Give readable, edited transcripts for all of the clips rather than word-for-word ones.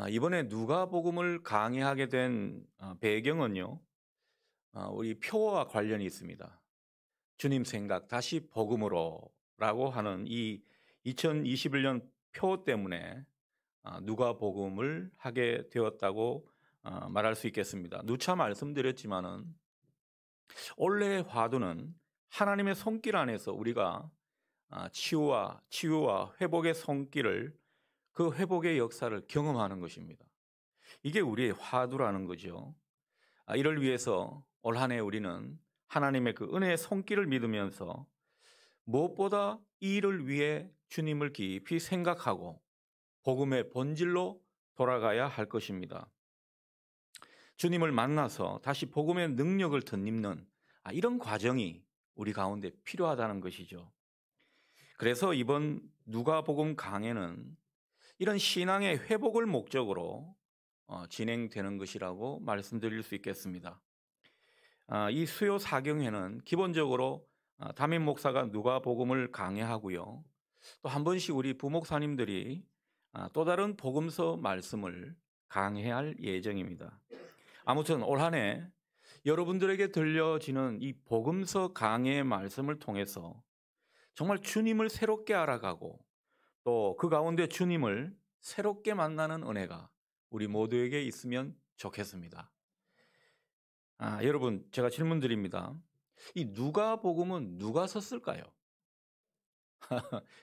이번에 누가복음을 강의하게 된 배경은요. 우리 표어와 관련이 있습니다. 주님 생각 다시 복음으로라고 하는 이 2021년 표어 때문에 누가복음을 하게 되었다고 말할 수 있겠습니다. 누차 말씀드렸지만은 올해의 화두는 하나님의 손길 안에서 우리가 치유와 회복의 손길을, 그 회복의 역사를 경험하는 것입니다. 이게 우리의 화두라는 거죠. 이를 위해서 올 한 해 우리는 하나님의 그 은혜의 손길을 믿으면서 무엇보다 이 일을 위해 주님을 깊이 생각하고 복음의 본질로 돌아가야 할 것입니다. 주님을 만나서 다시 복음의 능력을 덧입는 이런 과정이 우리 가운데 필요하다는 것이죠. 그래서 이번 누가복음 강해는 이런 신앙의 회복을 목적으로 진행되는 것이라고 말씀드릴 수 있겠습니다. 이 수요 사경회는 기본적으로 담임 목사가 누가복음을 강해하고요. 또 한 번씩 우리 부목사님들이 또 다른 복음서 말씀을 강해할 예정입니다. 아무튼 올 한 해 여러분들에게 들려지는 이 복음서 강해의 말씀을 통해서 정말 주님을 새롭게 알아가고 또 그 가운데 주님을 새롭게 만나는 은혜가 우리 모두에게 있으면 좋겠습니다. 여러분, 제가 질문 드립니다. 이 누가복음은 누가 썼을까요?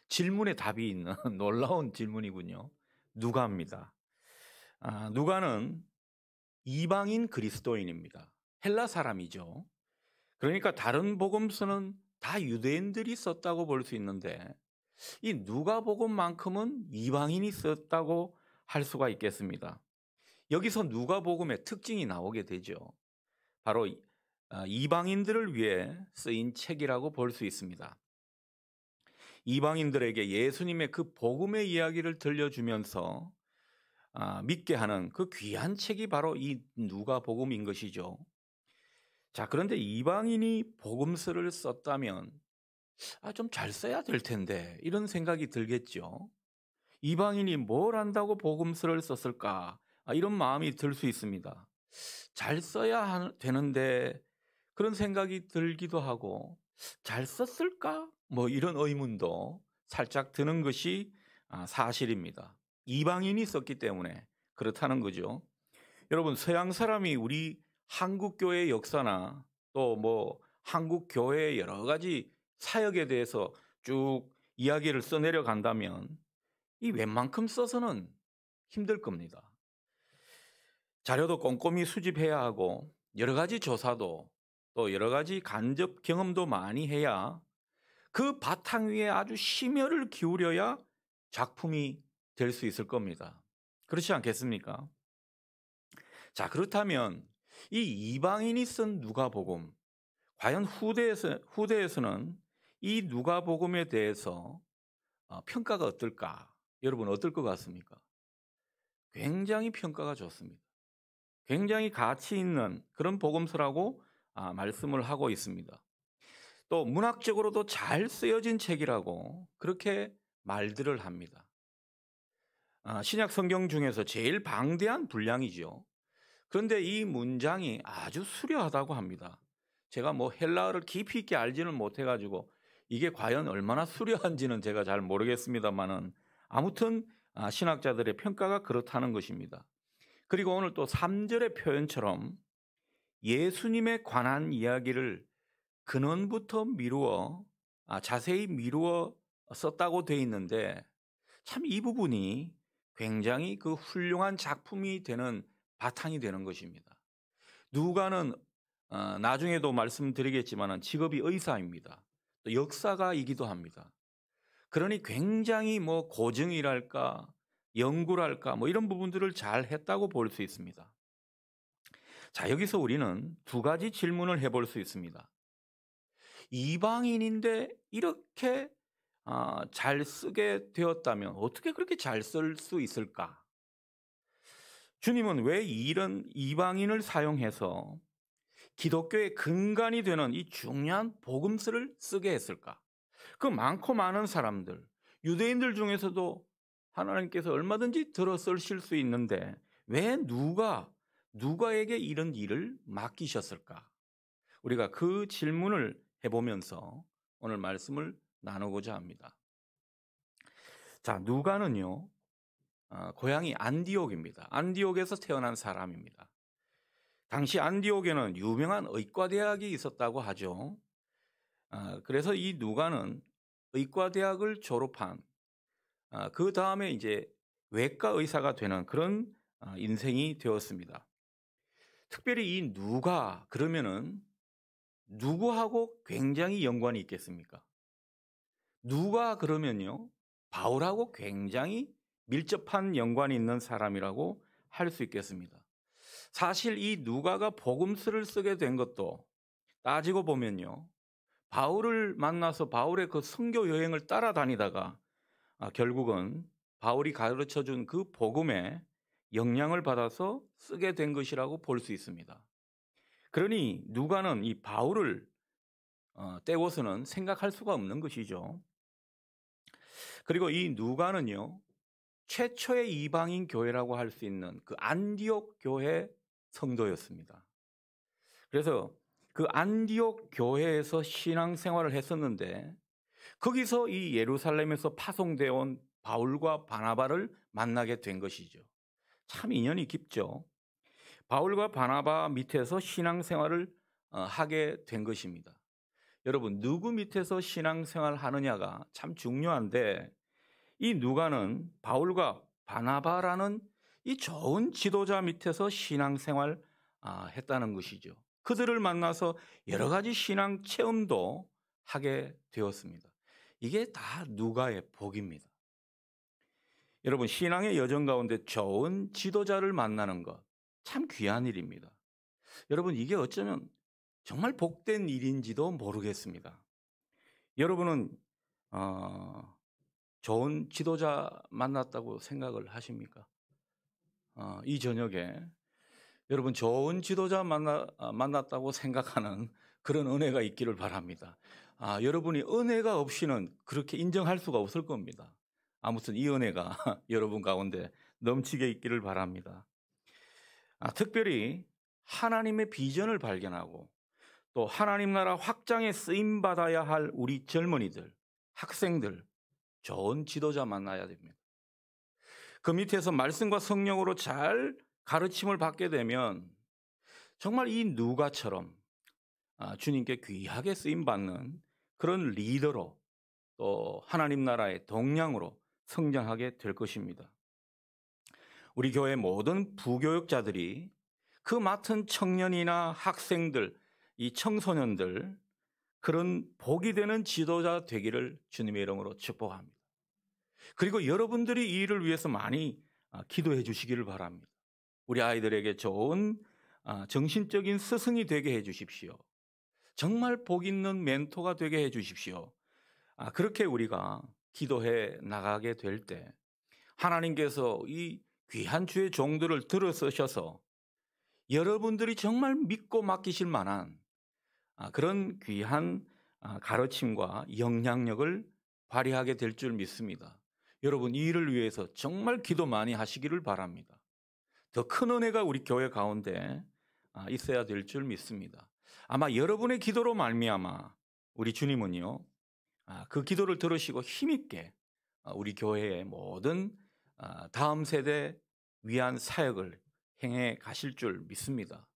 질문에 답이 있는 놀라운 질문이군요. 누가입니다. 누가는 이방인 그리스도인입니다. 헬라 사람이죠. 그러니까 다른 복음서는 다 유대인들이 썼다고 볼 수 있는데 이 누가복음만큼은 이방인이 썼다고 할 수가 있겠습니다. 여기서 누가복음의 특징이 나오게 되죠. 바로 이방인들을 위해 쓰인 책이라고 볼 수 있습니다. 이방인들에게 예수님의 그 복음의 이야기를 들려주면서 믿게 하는 그 귀한 책이 바로 이 누가복음인 것이죠. 자, 그런데 이방인이 복음서를 썼다면 좀 잘 써야 될 텐데 이런 생각이 들겠죠. 이방인이 뭘 안다고 복음서를 썼을까? 이런 마음이 들 수 있습니다. 잘 써야 되는데 그런 생각이 들기도 하고 잘 썼을까? 뭐 이런 의문도 살짝 드는 것이 사실입니다. 이방인이 썼기 때문에 그렇다는 거죠. 여러분, 서양 사람이 우리 한국 교회의 역사나 또 뭐 한국 교회의 여러 가지 사역에 대해서 쭉 이야기를 써내려 간다면 이 웬만큼 써서는 힘들 겁니다. 자료도 꼼꼼히 수집해야 하고 여러 가지 조사도 또 여러 가지 간접 경험도 많이 해야 그 바탕 위에 아주 심혈을 기울여야 작품이 될 수 있을 겁니다. 그렇지 않겠습니까? 자, 그렇다면 이 이방인이 쓴 누가복음, 과연 후대에서는 이 누가복음에 대해서 평가가 어떨까? 여러분 어떨 것 같습니까? 굉장히 평가가 좋습니다. 굉장히 가치 있는 그런 복음서라고 말씀을 하고 있습니다. 또 문학적으로도 잘 쓰여진 책이라고 그렇게 말들을 합니다. 신약 성경 중에서 제일 방대한 분량이죠. 그런데 이 문장이 아주 수려하다고 합니다. 제가 뭐 헬라어를 깊이 있게 알지는 못해가지고 이게 과연 얼마나 수려한지는 제가 잘 모르겠습니다만은 아무튼 신학자들의 평가가 그렇다는 것입니다. 그리고 오늘 또 3절의 표현처럼 예수님에 관한 이야기를 근원부터 미루어 자세히 미루어 썼다고 되어 있는데 참 이 부분이 굉장히 그 훌륭한 작품이 되는 바탕이 되는 것입니다. 누가는 나중에도 말씀드리겠지만 직업이 의사입니다. 또 역사가이기도 합니다. 그러니 굉장히 뭐 고증이랄까 연구랄까 뭐 이런 부분들을 잘 했다고 볼 수 있습니다. 자, 여기서 우리는 두 가지 질문을 해볼 수 있습니다. 이방인인데 이렇게 잘 쓰게 되었다면 어떻게 그렇게 잘 쓸 수 있을까? 주님은 왜 이런 이방인을 사용해서 기독교의 근간이 되는 이 중요한 복음서를 쓰게 했을까? 그 많고 많은 사람들, 유대인들 중에서도 하나님께서 얼마든지 들어 쓰실 수 있는데 왜 누가에게 이런 일을 맡기셨을까? 우리가 그 질문을 해보면서 오늘 말씀을 나누고자 합니다. 자, 누가는요, 고향이 안디옥입니다. 안디옥에서 태어난 사람입니다. 당시 안디옥에는 유명한 의과대학이 있었다고 하죠. 그래서 이 누가는 의과대학을 졸업한 그 다음에 이제 외과 의사가 되는 그런 인생이 되었습니다. 특별히 이 누가 그러면은 누구하고 굉장히 연관이 있겠습니까? 누가 그러면요, 바울하고 굉장히 밀접한 연관이 있는 사람이라고 할 수 있겠습니다. 사실 이 누가가 복음서를 쓰게 된 것도 따지고 보면요, 바울을 만나서 바울의 그 선교 여행을 따라다니다가 결국은 바울이 가르쳐 준 그 복음에 영향을 받아서 쓰게 된 것이라고 볼 수 있습니다. 그러니 누가는 이 바울을 떼고서는 생각할 수가 없는 것이죠. 그리고 이 누가는요, 최초의 이방인 교회라고 할 수 있는 그 안디옥 교회 성도였습니다. 그래서 그 안디옥 교회에서 신앙생활을 했었는데 거기서 이 예루살렘에서 파송되어 온 바울과 바나바를 만나게 된 것이죠. 참 인연이 깊죠. 바울과 바나바 밑에서 신앙생활을 하게 된 것입니다. 여러분, 누구 밑에서 신앙생활을 하느냐가 참 중요한데 이 누가는 바울과 바나바라는 이 좋은 지도자 밑에서 신앙생활 했다는 것이죠. 그들을 만나서 여러 가지 신앙 체험도 하게 되었습니다. 이게 다 누가의 복입니다. 여러분, 신앙의 여정 가운데 좋은 지도자를 만나는 것 참 귀한 일입니다. 여러분, 이게 어쩌면 정말 복된 일인지도 모르겠습니다. 여러분은 좋은 지도자 만났다고 생각을 하십니까? 이 저녁에 여러분 좋은 지도자 만났다고 생각하는 그런 은혜가 있기를 바랍니다. 여러분이 은혜가 없이는 그렇게 인정할 수가 없을 겁니다. 아무튼 이 은혜가 여러분 가운데 넘치게 있기를 바랍니다. 특별히 하나님의 비전을 발견하고 또 하나님 나라 확장에 쓰임 받아야 할 우리 젊은이들, 학생들, 좋은 지도자 만나야 됩니다. 그 밑에서 말씀과 성령으로 잘 가르침을 받게 되면 정말 이 누가처럼 주님께 귀하게 쓰임 받는 그런 리더로 또 하나님 나라의 동량으로 성장하게 될 것입니다. 우리 교회 모든 부교육자들이 그 맡은 청년이나 학생들, 이 청소년들 그런 복이 되는 지도자 되기를 주님의 이름으로 축복합니다. 그리고 여러분들이 이 일을 위해서 많이 기도해 주시기를 바랍니다. 우리 아이들에게 좋은 정신적인 스승이 되게 해 주십시오. 정말 복 있는 멘토가 되게 해 주십시오. 그렇게 우리가 기도해 나가게 될 때 하나님께서 이 귀한 주의 종들을 들어 쓰셔서 여러분들이 정말 믿고 맡기실 만한 그런 귀한 가르침과 영향력을 발휘하게 될 줄 믿습니다. 여러분, 이 일을 위해서 정말 기도 많이 하시기를 바랍니다. 더 큰 은혜가 우리 교회 가운데 있어야 될 줄 믿습니다. 아마 여러분의 기도로 말미암아 우리 주님은요, 그 기도를 들으시고 힘있게 우리 교회의 모든 다음 세대 위한 사역을 행해 가실 줄 믿습니다.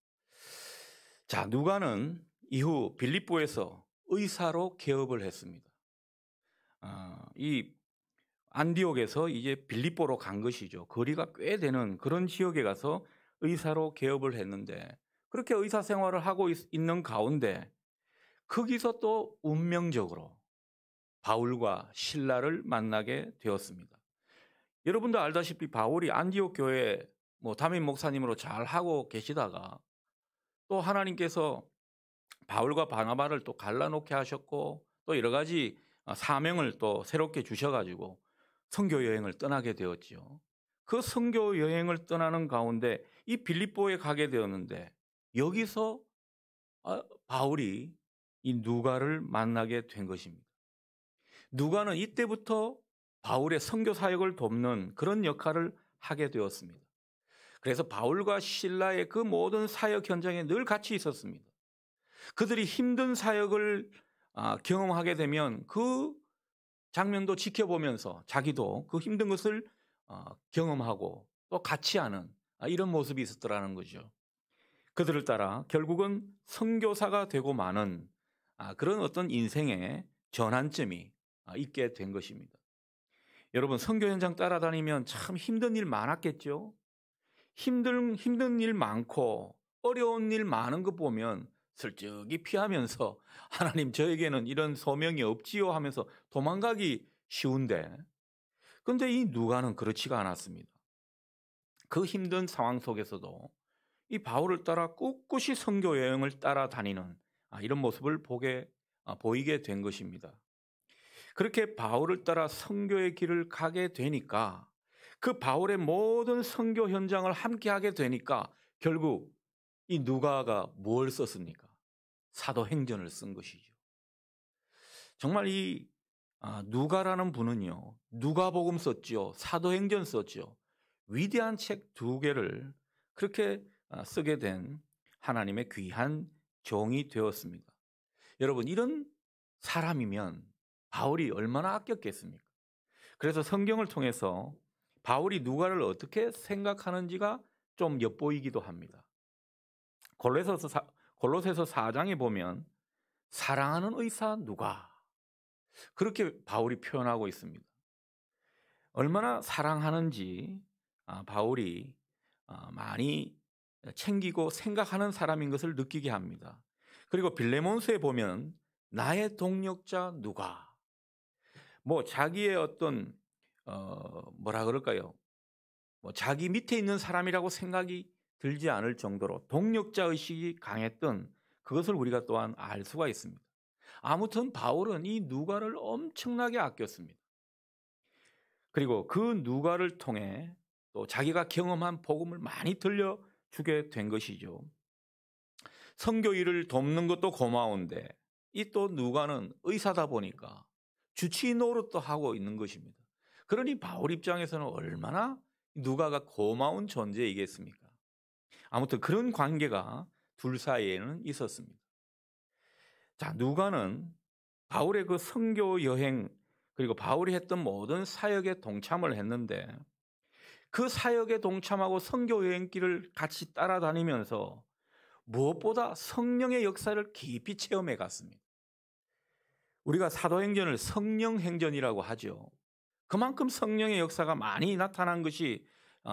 자, 누가는 이후 빌립보에서 의사로 개업을 했습니다. 이 안디옥에서 이제 빌립보로 간 것이죠. 거리가 꽤 되는 그런 지역에 가서 의사로 개업을 했는데 그렇게 의사 생활을 하고 있는 가운데 거기서 또 운명적으로 바울과 실라를 만나게 되었습니다. 여러분도 알다시피 바울이 안디옥 교회 담임 목사님으로 잘 하고 계시다가 또 하나님께서 바울과 바나바를 또 갈라놓게 하셨고 또 여러 가지 사명을 또 새롭게 주셔가지고 선교 여행을 떠나게 되었지요. 그 선교 여행을 떠나는 가운데 이 빌립보에 가게 되었는데 여기서 바울이 이 누가를 만나게 된 것입니다. 누가는 이때부터 바울의 선교 사역을 돕는 그런 역할을 하게 되었습니다. 그래서 바울과 실라의 그 모든 사역 현장에 늘 같이 있었습니다. 그들이 힘든 사역을 경험하게 되면 그 장면도 지켜보면서 자기도 그 힘든 것을 경험하고 또 같이 하는 이런 모습이 있었더라는 거죠. 그들을 따라 결국은 선교사가 되고 마는 그런 어떤 인생의 전환점이 있게 된 것입니다. 여러분, 선교 현장 따라다니면 참 힘든 일 많았겠죠? 힘든 일 많고 어려운 일 많은 것 보면 슬쩍이 피하면서 하나님 저에게는 이런 소명이 없지요 하면서 도망가기 쉬운데, 근데 이 누가는 그렇지가 않았습니다. 그 힘든 상황 속에서도 이 바울을 따라 꿋꿋이 선교 여행을 따라다니는 이런 모습을 보이게 된 것입니다. 그렇게 바울을 따라 선교의 길을 가게 되니까, 그 바울의 모든 선교 현장을 함께 하게 되니까 결국 이 누가가 뭘 썼습니까? 사도행전을 쓴 것이죠. 정말 이 누가라는 분은요, 누가복음 썼죠, 사도행전 썼죠. 위대한 책 두 개를 그렇게 쓰게 된 하나님의 귀한 종이 되었습니다. 여러분, 이런 사람이면 바울이 얼마나 아꼈겠습니까? 그래서 성경을 통해서 바울이 누가를 어떻게 생각하는지가 좀 엿보이기도 합니다. 골로새서 4장에 보면 사랑하는 의사 누가, 그렇게 바울이 표현하고 있습니다. 얼마나 사랑하는지 바울이 많이 챙기고 생각하는 사람인 것을 느끼게 합니다. 그리고 빌레몬스에 보면 나의 동력자 누가, 뭐 자기의 어떤 뭐라 그럴까요? 뭐 자기 밑에 있는 사람이라고 생각이 들지 않을 정도로 동력자 의식이 강했던 그것을 우리가 또한 알 수가 있습니다. 아무튼 바울은 이 누가를 엄청나게 아꼈습니다. 그리고 그 누가를 통해 또 자기가 경험한 복음을 많이 들려주게 된 것이죠. 선교 일을 돕는 것도 고마운데 이 또 누가는 의사다 보니까 주치의 노릇도 하고 있는 것입니다. 그러니 바울 입장에서는 얼마나 누가가 고마운 존재이겠습니까? 아무튼 그런 관계가 둘 사이에는 있었습니다. 자, 누가는 바울의 그 선교 여행, 그리고 바울이 했던 모든 사역에 동참을 했는데, 그 사역에 동참하고 선교 여행길을 같이 따라다니면서 무엇보다 성령의 역사를 깊이 체험해 갔습니다. 우리가 사도행전을 성령행전이라고 하죠. 그만큼 성령의 역사가 많이 나타난 것이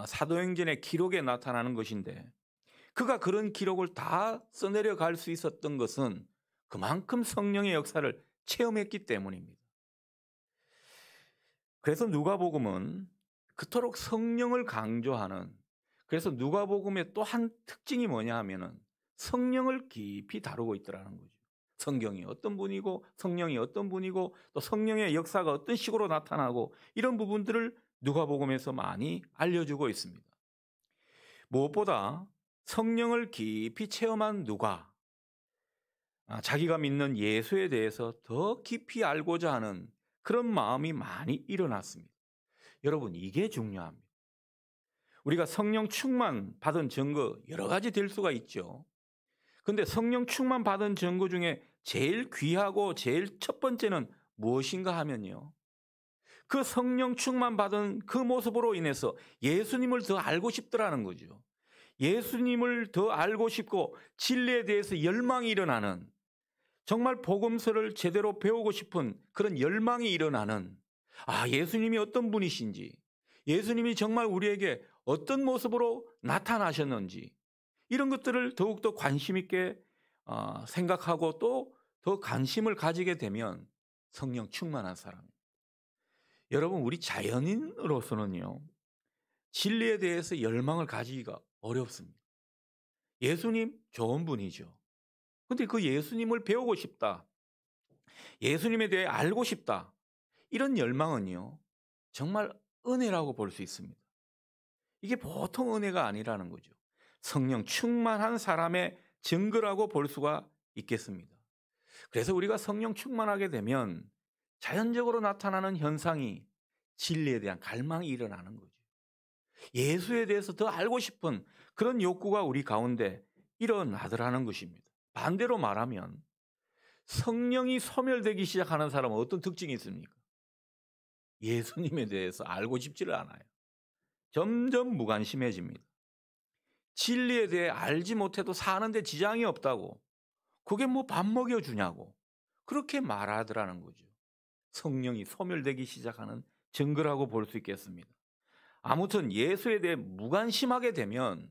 사도행전의 기록에 나타나는 것인데, 그가 그런 기록을 다 써내려 갈 수 있었던 것은 그만큼 성령의 역사를 체험했기 때문입니다. 그래서 누가복음은 그토록 성령을 강조하는, 그래서 누가복음의 또 한 특징이 뭐냐 하면은 성령을 깊이 다루고 있더라는 거죠. 성경이 어떤 분이고 성령이 어떤 분이고 또 성령의 역사가 어떤 식으로 나타나고, 이런 부분들을 누가복음에서 많이 알려주고 있습니다. 무엇보다 성령을 깊이 체험한 누가 자기가 믿는 예수에 대해서 더 깊이 알고자 하는 그런 마음이 많이 일어났습니다. 여러분, 이게 중요합니다. 우리가 성령 충만 받은 증거 여러 가지 될 수가 있죠. 근데 성령 충만 받은 증거 중에 제일 귀하고 제일 첫 번째는 무엇인가 하면요, 그 성령 충만 받은 그 모습으로 인해서 예수님을 더 알고 싶더라는 거죠. 예수님을 더 알고 싶고 진리에 대해서 열망이 일어나는, 정말 복음서를 제대로 배우고 싶은 그런 열망이 일어나는, 예수님이 어떤 분이신지, 예수님이 정말 우리에게 어떤 모습으로 나타나셨는지, 이런 것들을 더욱더 관심 있게 생각하고 또 더 관심을 가지게 되면 성령 충만한 사람입니다. 여러분, 우리 자연인으로서는요, 진리에 대해서 열망을 가지기가 어렵습니다. 예수님 좋은 분이죠. 근데 그 예수님을 배우고 싶다, 예수님에 대해 알고 싶다, 이런 열망은요, 정말 은혜라고 볼 수 있습니다. 이게 보통 은혜가 아니라는 거죠. 성령 충만한 사람의 증거라고 볼 수가 있겠습니다. 그래서 우리가 성령 충만하게 되면 자연적으로 나타나는 현상이 진리에 대한 갈망이 일어나는 거죠. 예수에 대해서 더 알고 싶은 그런 욕구가 우리 가운데 일어나더라는 것입니다. 반대로 말하면 성령이 소멸되기 시작하는 사람은 어떤 특징이 있습니까? 예수님에 대해서 알고 싶지를 않아요. 점점 무관심해집니다. 진리에 대해 알지 못해도 사는데 지장이 없다고, 그게 뭐 밥 먹여주냐고 그렇게 말하더라는 거죠. 성령이 소멸되기 시작하는 증거라고 볼 수 있겠습니다. 아무튼 예수에 대해 무관심하게 되면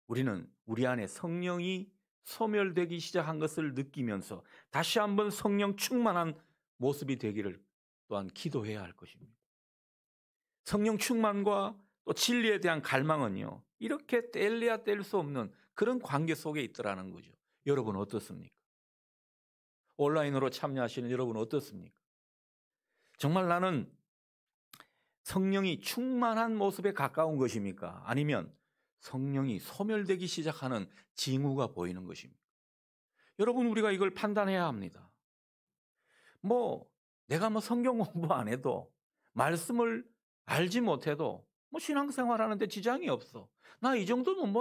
우리는 우리 안에 성령이 소멸되기 시작한 것을 느끼면서 다시 한번 성령 충만한 모습이 되기를 또한 기도해야 할 것입니다. 성령 충만과 또 진리에 대한 갈망은요, 이렇게 뗄래야 뗄 수 없는 그런 관계 속에 있더라는 거죠. 여러분 어떻습니까? 온라인으로 참여하시는 여러분 어떻습니까? 정말 나는 성령이 충만한 모습에 가까운 것입니까? 아니면 성령이 소멸되기 시작하는 징후가 보이는 것입니까? 여러분, 우리가 이걸 판단해야 합니다. 내가 성경 공부 안 해도, 말씀을 알지 못해도 신앙생활 하는데 지장이 없어. 나 이 정도는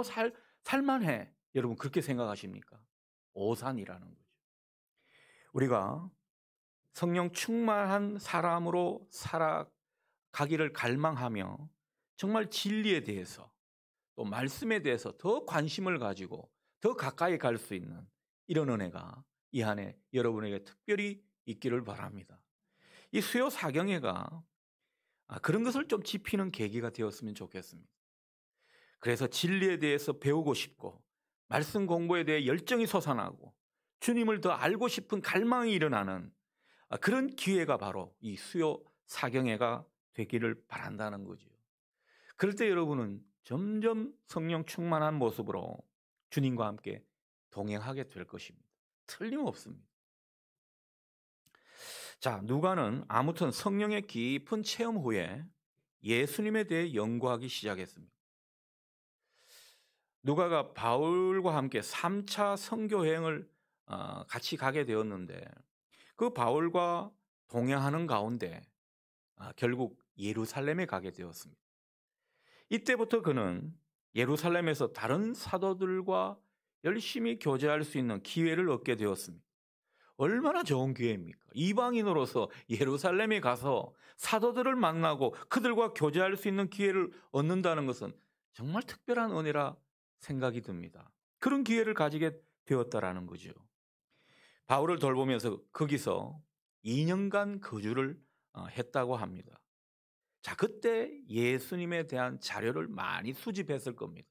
살만해. 여러분 그렇게 생각하십니까? 오산이라는 거죠. 우리가 성령 충만한 사람으로 살아가기를 갈망하며 정말 진리에 대해서 또 말씀에 대해서 더 관심을 가지고 더 가까이 갈 수 있는 이런 은혜가 이 안에 여러분에게 특별히 있기를 바랍니다. 이 수요 사경회가 그런 것을 좀 짚히는 계기가 되었으면 좋겠습니다. 그래서 진리에 대해서 배우고 싶고 말씀 공부에 대해 열정이 솟아나고 주님을 더 알고 싶은 갈망이 일어나는 그런 기회가 바로 이 수요 사경회가 되기를 바란다는 거죠. 그럴 때 여러분은 점점 성령 충만한 모습으로 주님과 함께 동행하게 될 것입니다. 틀림없습니다. 자, 누가는 아무튼 성령의 깊은 체험 후에 예수님에 대해 연구하기 시작했습니다. 누가가 바울과 함께 3차 선교여행을 같이 가게 되었는데 그 바울과 동행하는 가운데 결국 예루살렘에 가게 되었습니다. 이때부터 그는 예루살렘에서 다른 사도들과 열심히 교제할 수 있는 기회를 얻게 되었습니다. 얼마나 좋은 기회입니까? 이방인으로서 예루살렘에 가서 사도들을 만나고 그들과 교제할 수 있는 기회를 얻는다는 것은 정말 특별한 은혜라 생각이 듭니다. 그런 기회를 가지게 되었다라는 거죠. 바울을 돌보면서 거기서 2년간 거주를 했다고 합니다. 자, 그때 예수님에 대한 자료를 많이 수집했을 겁니다.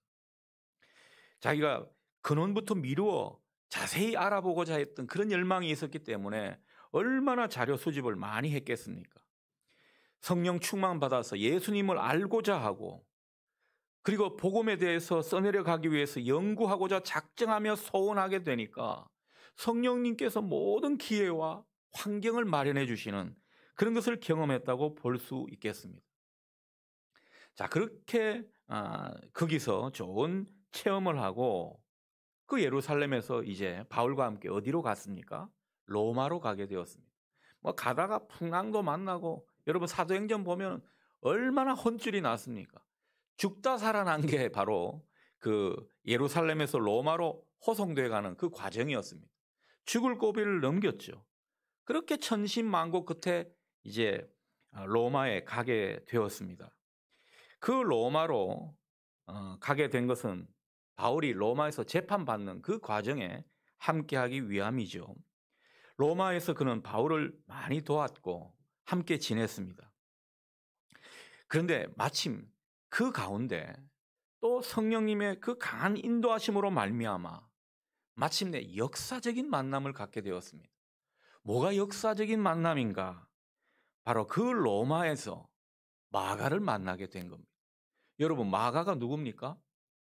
자기가 근원부터 미루어 자세히 알아보고자 했던 그런 열망이 있었기 때문에 얼마나 자료 수집을 많이 했겠습니까? 성령 충만 받아서 예수님을 알고자 하고 그리고 복음에 대해서 써내려가기 위해서 연구하고자 작정하며 소원하게 되니까 성령님께서 모든 기회와 환경을 마련해 주시는 그런 것을 경험했다고 볼 수 있겠습니다. 자, 그렇게 거기서 좋은 체험을 하고 그 예루살렘에서 이제 바울과 함께 어디로 갔습니까? 로마로 가게 되었습니다. 가다가 풍랑도 만나고 여러분 사도행전 보면 얼마나 혼쭐이 났습니까? 죽다 살아난 게 바로 그 예루살렘에서 로마로 호송돼 가는 그 과정이었습니다. 죽을 고비를 넘겼죠. 그렇게 천신만고 끝에 이제 로마에 가게 되었습니다. 그 로마로 가게 된 것은 바울이 로마에서 재판받는 그 과정에 함께하기 위함이죠. 로마에서 그는 바울을 많이 도왔고 함께 지냈습니다. 그런데 마침 그 가운데 또 성령님의 그 강한 인도하심으로 말미암아 마침내 역사적인 만남을 갖게 되었습니다. 뭐가 역사적인 만남인가? 바로 그 로마에서 마가를 만나게 된 겁니다. 여러분, 마가가 누굽니까?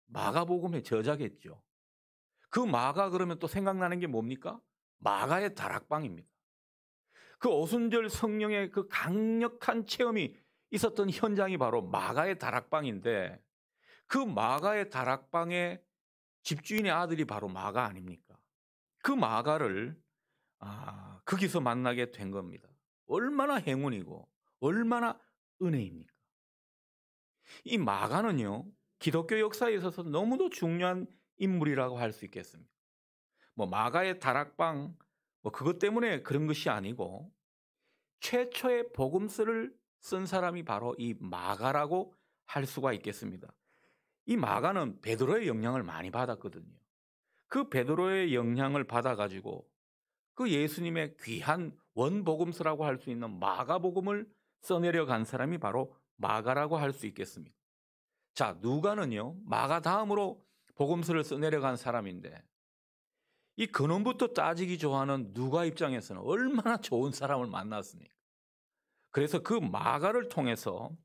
마가복음의 저자겠죠. 그 마가 그러면 또 생각나는 게 뭡니까? 마가의 다락방입니다. 그 오순절 성령의 그 강력한 체험이 있었던 현장이 바로 마가의 다락방인데 그 마가의 다락방의 집주인의 아들이 바로 마가 아닙니까? 그 마가를 거기서 만나게 된 겁니다. 얼마나 행운이고 얼마나 은혜입니까? 이 마가는요, 기독교 역사에 있어서 너무도 중요한 인물이라고 할 수 있겠습니다. 뭐 마가의 다락방 뭐 그것 때문에 그런 것이 아니고 최초의 복음서를 쓴 사람이 바로 이 마가라고 할 수가 있겠습니다. 이 마가는 베드로의 영향을 많이 받았거든요. 그 베드로의 영향을 받아가지고 그 예수님의 귀한 원복음서라고 할 수 있는 마가복음을 써내려 간 사람이 바로 마가라고 할 수 있겠습니다. 자, 누가는요, 마가 다음으로 복음서를 써내려 간 사람인데 이 근원부터 따지기 좋아하는 누가 입장에서는 얼마나 좋은 사람을 만났습니까? 그래서 그 마가를 통해서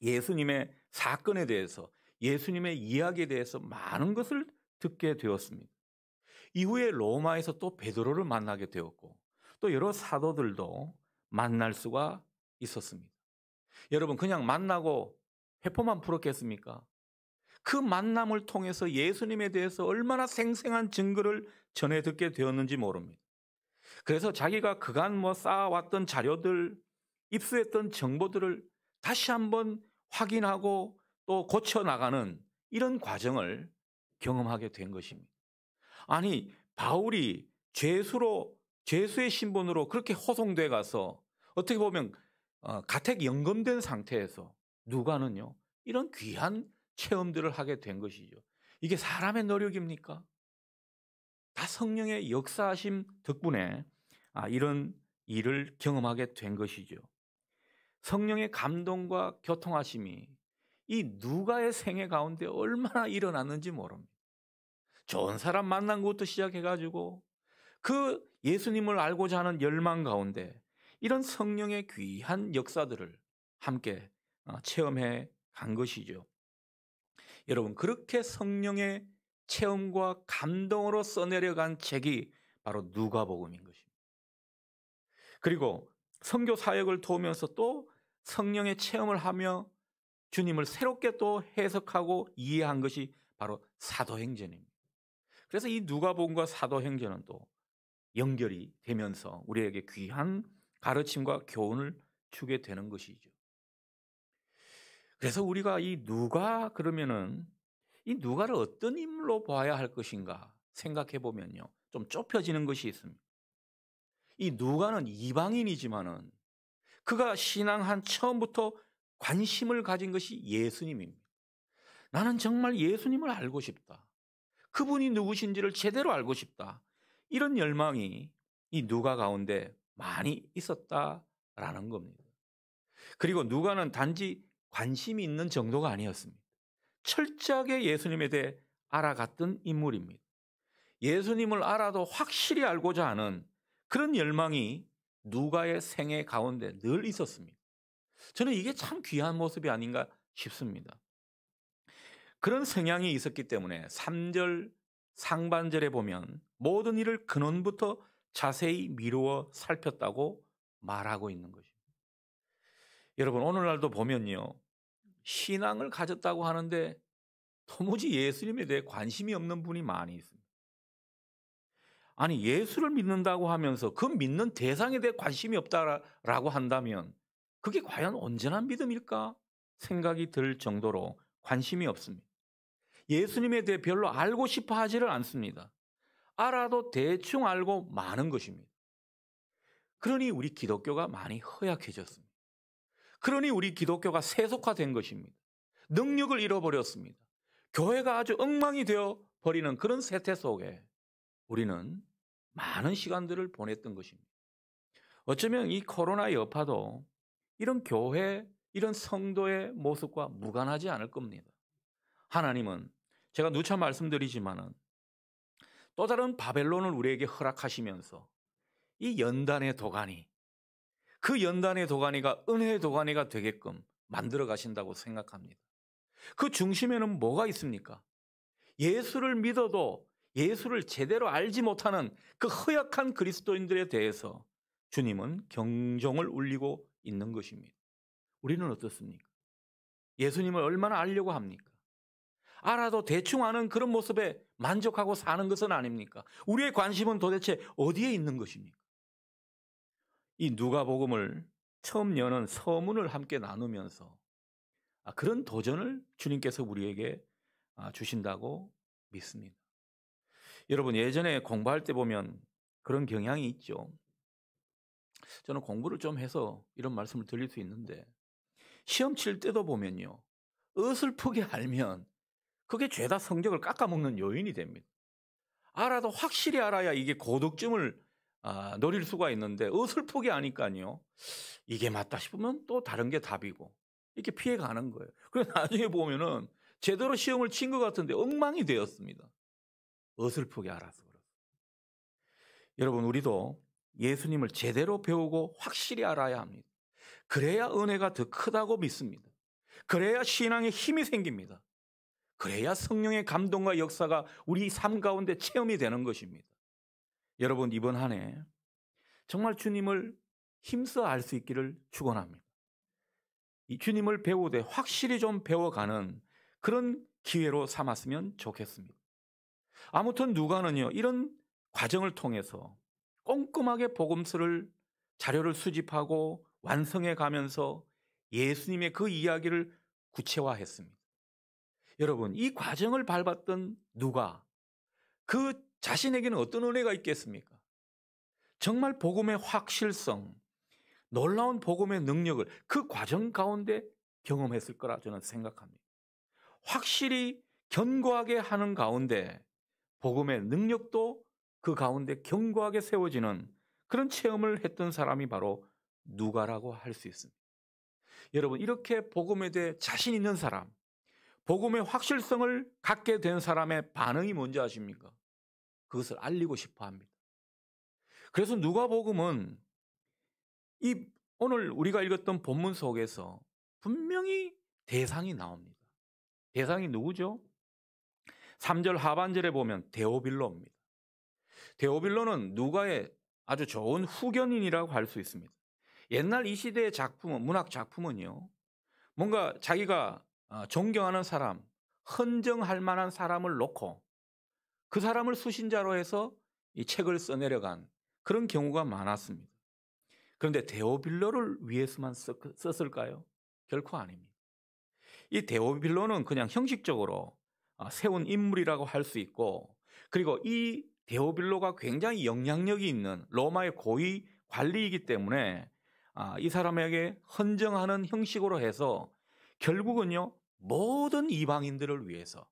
예수님의 사건에 대해서, 예수님의 이야기에 대해서 많은 것을 듣게 되었습니다. 이후에 로마에서 또 베드로를 만나게 되었고 또 여러 사도들도 만날 수가 있었습니다. 여러분, 그냥 만나고 회포만 풀었겠습니까? 그 만남을 통해서 예수님에 대해서 얼마나 생생한 증거를 전해 듣게 되었는지 모릅니다. 그래서 자기가 그간 쌓아왔던 자료들, 입수했던 정보들을 다시 한번 확인하고 또 고쳐나가는 이런 과정을 경험하게 된 것입니다. 아니, 바울이 죄수의 신분으로 그렇게 호송돼 가서 어떻게 보면 가택 연금된 상태에서 누가는요, 이런 귀한 체험들을 하게 된 것이죠. 이게 사람의 노력입니까? 다 성령의 역사하심 덕분에 이런 일을 경험하게 된 것이죠. 성령의 감동과 교통하심이 이 누가의 생애 가운데 얼마나 일어났는지 모릅니다. 좋은 사람 만난 것부터 시작해가지고 그 예수님을 알고자 하는 열망 가운데 이런 성령의 귀한 역사들을 함께 체험해 간 것이죠. 여러분, 그렇게 성령의 체험과 감동으로 써내려간 책이 바로 누가복음인 것입니다. 그리고 선교 사역을 도우면서 또 성령의 체험을 하며 주님을 새롭게 또 해석하고 이해한 것이 바로 사도행전입니다. 그래서 이 누가복음과 사도행전은 또 연결이 되면서 우리에게 귀한 가르침과 교훈을 주게 되는 것이죠. 그래서 우리가 이 그러면은 이 누가를 어떤 인물로 봐야 할 것인가 생각해 보면요, 좀 좁혀지는 것이 있습니다. 이 누가는 이방인이지만은 그가 신앙한 처음부터 관심을 가진 것이 예수님입니다. 나는 정말 예수님을 알고 싶다. 그분이 누구신지를 제대로 알고 싶다. 이런 열망이 이 누가 가운데 많이 있었다라는 겁니다. 그리고 누가는 단지 관심이 있는 정도가 아니었습니다. 철저하게 예수님에 대해 알아갔던 인물입니다. 예수님을 알아도 확실히 알고자 하는 그런 열망이 누가의 생애 가운데 늘 있었습니다. 저는 이게 참 귀한 모습이 아닌가 싶습니다. 그런 성향이 있었기 때문에 3절 상반절에 보면 모든 일을 근원부터 자세히 미루어 살폈다고 말하고 있는 것입니다. 여러분, 오늘날도 보면요, 신앙을 가졌다고 하는데 도무지 예수님에 대해 관심이 없는 분이 많이 있습니다. 아니, 예수를 믿는다고 하면서 그 믿는 대상에 대해 관심이 없다라고 한다면 그게 과연 온전한 믿음일까 생각이 들 정도로 관심이 없습니다. 예수님에 대해 별로 알고 싶어 하지를 않습니다. 알아도 대충 알고 마는 것입니다. 그러니 우리 기독교가 많이 허약해졌습니다. 그러니 우리 기독교가 세속화된 것입니다. 능력을 잃어버렸습니다. 교회가 아주 엉망이 되어 버리는 그런 세태 속에 우리는 많은 시간들을 보냈던 것입니다. 어쩌면 이 코로나 여파도 이런 교회, 이런 성도의 모습과 무관하지 않을 겁니다. 하나님은 제가 누차 말씀드리지만은 또 다른 바벨론을 우리에게 허락하시면서 이 연단의 도가니, 그 연단의 도가니가 은혜의 도가니가 되게끔 만들어 가신다고 생각합니다. 그 중심에는 뭐가 있습니까? 예수를 믿어도 예수를 제대로 알지 못하는 그 허약한 그리스도인들에 대해서 주님은 경종을 울리고 있는 것입니다. 우리는 어떻습니까? 예수님을 얼마나 알려고 합니까? 알아도 대충 아는 그런 모습에 만족하고 사는 것은 아닙니까? 우리의 관심은 도대체 어디에 있는 것입니까? 이 누가복음을 처음 여는 서문을 함께 나누면서 그런 도전을 주님께서 우리에게 주신다고 믿습니다. 여러분, 예전에 공부할 때 보면 그런 경향이 있죠. 저는 공부를 좀 해서 이런 말씀을 드릴 수 있는데, 시험 칠 때도 보면요, 어설프게 알면 그게 죄다 성적을 깎아먹는 요인이 됩니다. 알아도 확실히 알아야 이게 고득점을 노릴 수가 있는데, 어설프게 아니까요, 이게 맞다 싶으면 또 다른 게 답이고 이렇게 피해가는 거예요. 그래서 나중에 보면은 제대로 시험을 친 것 같은데 엉망이 되었습니다. 어설프게 알아서. 여러분, 우리도 예수님을 제대로 배우고 확실히 알아야 합니다. 그래야 은혜가 더 크다고 믿습니다. 그래야 신앙에 힘이 생깁니다. 그래야 성령의 감동과 역사가 우리 삶 가운데 체험이 되는 것입니다. 여러분, 이번 한 해 정말 주님을 힘써 알 수 있기를 축원합니다. 이 주님을 배우되 확실히 좀 배워가는 그런 기회로 삼았으면 좋겠습니다. 아무튼 누가는요, 이런 과정을 통해서 꼼꼼하게 복음서를 자료를 수집하고 완성해 가면서 예수님의 그 이야기를 구체화했습니다. 여러분, 이 과정을 밟았던 누가 그 자신에게는 어떤 은혜가 있겠습니까? 정말 복음의 확실성, 놀라운 복음의 능력을 그 과정 가운데 경험했을 거라 저는 생각합니다. 확실히 견고하게 하는 가운데 복음의 능력도 그 가운데 견고하게 세워지는 그런 체험을 했던 사람이 바로 누가라고 할 수 있습니다. 여러분, 이렇게 복음에 대해 자신 있는 사람, 복음의 확실성을 갖게 된 사람의 반응이 뭔지 아십니까? 그것을 알리고 싶어 합니다. 그래서 누가복음은 이 오늘 우리가 읽었던 본문 속에서 분명히 대상이 나옵니다. 대상이 누구죠? 3절 하반절에 보면 데오빌로입니다. 데오빌로는 누가의 아주 좋은 후견인이라고 할 수 있습니다. 옛날 이 시대의 작품은, 문학 작품은요, 뭔가 자기가 존경하는 사람, 헌정할 만한 사람을 놓고 그 사람을 수신자로 해서 이 책을 써내려간 그런 경우가 많았습니다. 그런데 데오빌로를 위해서만 썼을까요? 결코 아닙니다. 이 데오빌로는 그냥 형식적으로 세운 인물이라고 할 수 있고, 그리고 이 데오빌로가 굉장히 영향력이 있는 로마의 고위 관리이기 때문에 이 사람에게 헌정하는 형식으로 해서 결국은요, 모든 이방인들을 위해서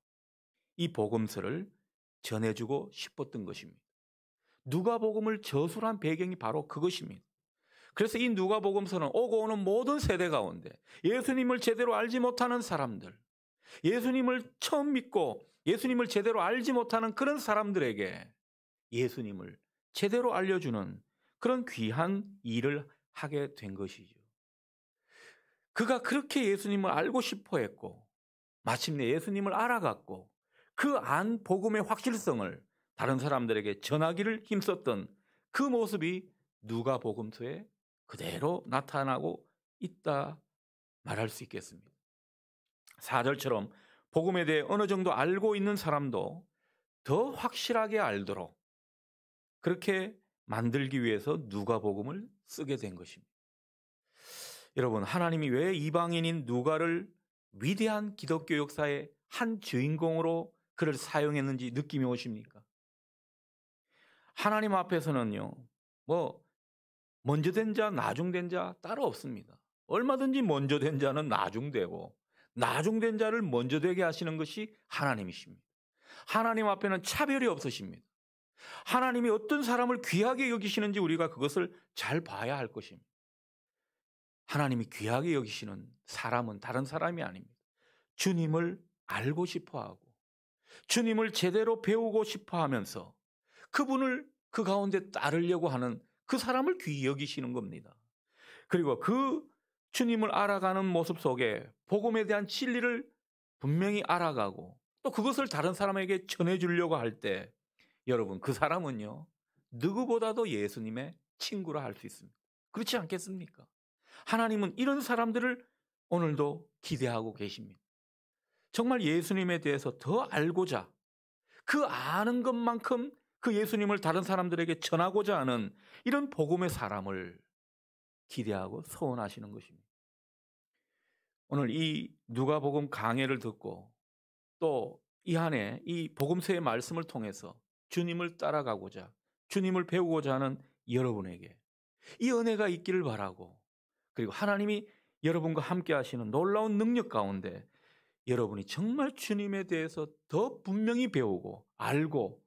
이 복음서를 전해주고 싶었던 것입니다. 누가복음을 저술한 배경이 바로 그것입니다. 그래서 이 누가복음서는 오고 오는 모든 세대 가운데 예수님을 제대로 알지 못하는 사람들, 예수님을 처음 믿고 예수님을 제대로 알지 못하는 그런 사람들에게 예수님을 제대로 알려주는 그런 귀한 일을 하게 된 것이죠. 그가 그렇게 예수님을 알고 싶어 했고 마침내 예수님을 알아갔고 그 안 복음의 확실성을 다른 사람들에게 전하기를 힘썼던 그 모습이 누가복음서에 그대로 나타나고 있다 말할 수 있겠습니다. 4절처럼 복음에 대해 어느 정도 알고 있는 사람도 더 확실하게 알도록 그렇게 만들기 위해서 누가복음을 쓰게 된 것입니다. 여러분, 하나님이 왜 이방인인 누가를 위대한 기독교 역사의 한 주인공으로 그를 사용했는지 느낌이 오십니까? 하나님 앞에서는요, 먼저 된 자, 나중된 자 따로 없습니다. 얼마든지 먼저 된 자는 나중되고 나중된 자를 먼저 되게 하시는 것이 하나님이십니다. 하나님 앞에는 차별이 없으십니다. 하나님이 어떤 사람을 귀하게 여기시는지 우리가 그것을 잘 봐야 할 것입니다. 하나님이 귀하게 여기시는 사람은 다른 사람이 아닙니다. 주님을 알고 싶어하고 주님을 제대로 배우고 싶어하면서 그분을 그 가운데 따르려고 하는 그 사람을 귀히 여기시는 겁니다. 그리고 그 주님을 알아가는 모습 속에 복음에 대한 진리를 분명히 알아가고 또 그것을 다른 사람에게 전해주려고 할 때 여러분, 그 사람은요, 누구보다도 예수님의 친구라 할 수 있습니다. 그렇지 않겠습니까? 하나님은 이런 사람들을 오늘도 기대하고 계십니다. 정말 예수님에 대해서 더 알고자 그 아는 것만큼 그 예수님을 다른 사람들에게 전하고자 하는 이런 복음의 사람을 기대하고 소원하시는 것입니다. 오늘 이 누가복음 강해를 듣고 또 이 안에 이 복음서의 말씀을 통해서 주님을 따라가고자 주님을 배우고자 하는 여러분에게 이 은혜가 있기를 바라고, 그리고 하나님이 여러분과 함께 하시는 놀라운 능력 가운데 여러분이 정말 주님에 대해서 더 분명히 배우고 알고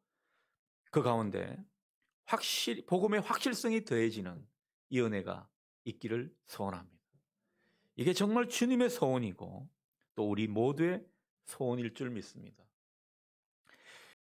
그 가운데 복음의 확실성이 더해지는 이 은혜가 있기를 소원합니다. 이게 정말 주님의 소원이고 또 우리 모두의 소원일 줄 믿습니다.